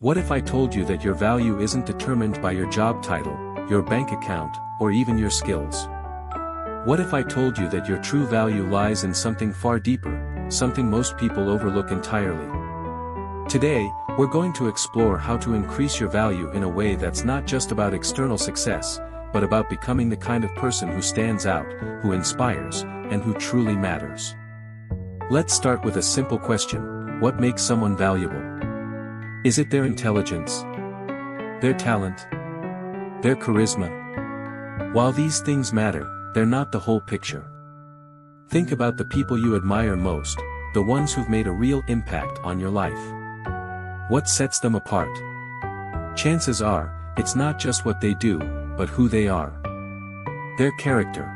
What if I told you that your value isn't determined by your job title, your bank account, or even your skills? What if I told you that your true value lies in something far deeper, something most people overlook entirely? Today, we're going to explore how to increase your value in a way that's not just about external success, but about becoming the kind of person who stands out, who inspires, and who truly matters. Let's start with a simple question: what makes someone valuable? Is it their intelligence? Their talent? Their charisma? While these things matter, they're not the whole picture. Think about the people you admire most, the ones who've made a real impact on your life. What sets them apart? Chances are, it's not just what they do, but who they are. Their character.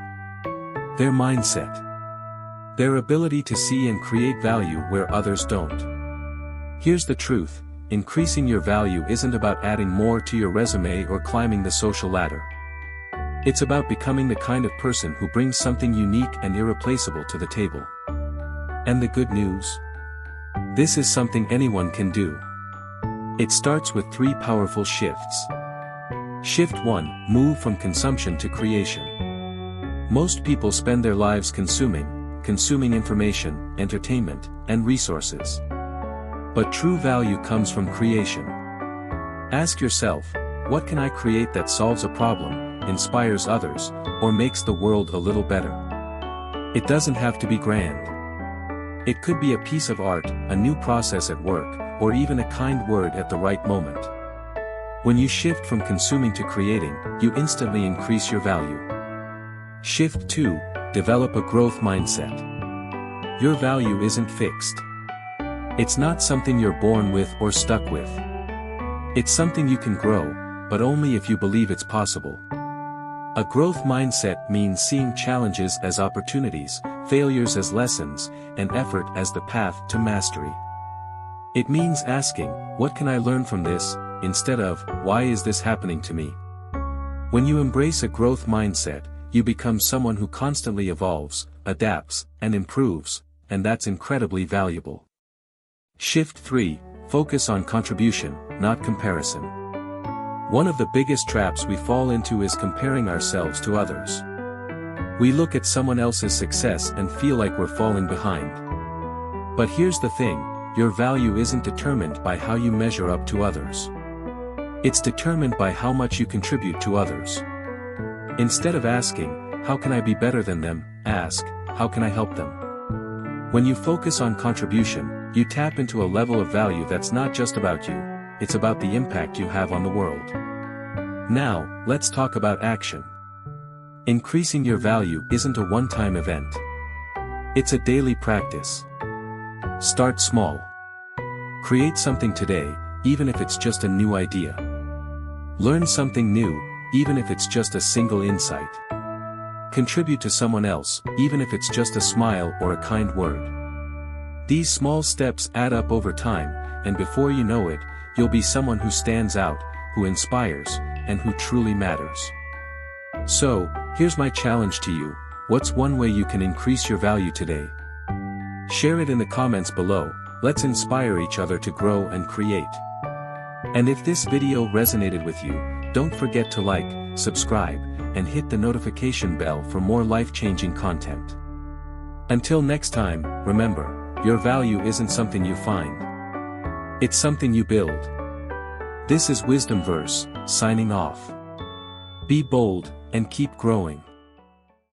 Their mindset. Their ability to see and create value where others don't. Here's the truth: increasing your value isn't about adding more to your resume or climbing the social ladder. It's about becoming the kind of person who brings something unique and irreplaceable to the table. And the good news? This is something anyone can do. It starts with 3 powerful shifts. Shift 1: move from consumption to creation. Most people spend their lives consuming information, entertainment, and resources. But true value comes from creation. Ask yourself, what can I create that solves a problem, inspires others, or makes the world a little better? It doesn't have to be grand. It could be a piece of art, a new process at work, or even a kind word at the right moment. When you shift from consuming to creating, you instantly increase your value. Shift 2: develop a growth mindset. Your value isn't fixed. It's not something you're born with or stuck with. It's something you can grow, but only if you believe it's possible. A growth mindset means seeing challenges as opportunities, failures as lessons, and effort as the path to mastery. It means asking, what can I learn from this, instead of, why is this happening to me? When you embrace a growth mindset, you become someone who constantly evolves, adapts, and improves, and that's incredibly valuable. Shift 3: focus on contribution, not comparison. One of the biggest traps we fall into is comparing ourselves to others. We look at someone else's success and feel like we're falling behind. But here's the thing: your value isn't determined by how you measure up to others. It's determined by how much you contribute to others. Instead of asking, how can I be better than them, ask, how can I help them? When you focus on contribution, you tap into a level of value that's not just about you, it's about the impact you have on the world. Now, let's talk about action. Increasing your value isn't a one-time event. It's a daily practice. Start small. Create something today, even if it's just a new idea. Learn something new, even if it's just a single insight. Contribute to someone else, even if it's just a smile or a kind word. These small steps add up over time, and before you know it, you'll be someone who stands out, who inspires, and who truly matters. So, here's my challenge to you: what's one way you can increase your value today? Share it in the comments below. Let's inspire each other to grow and create. And if this video resonated with you, don't forget to like, subscribe, and hit the notification bell for more life-changing content. Until next time, remember, your value isn't something you find. It's something you build. This is WisdomVerse, signing off. Be bold, and keep growing.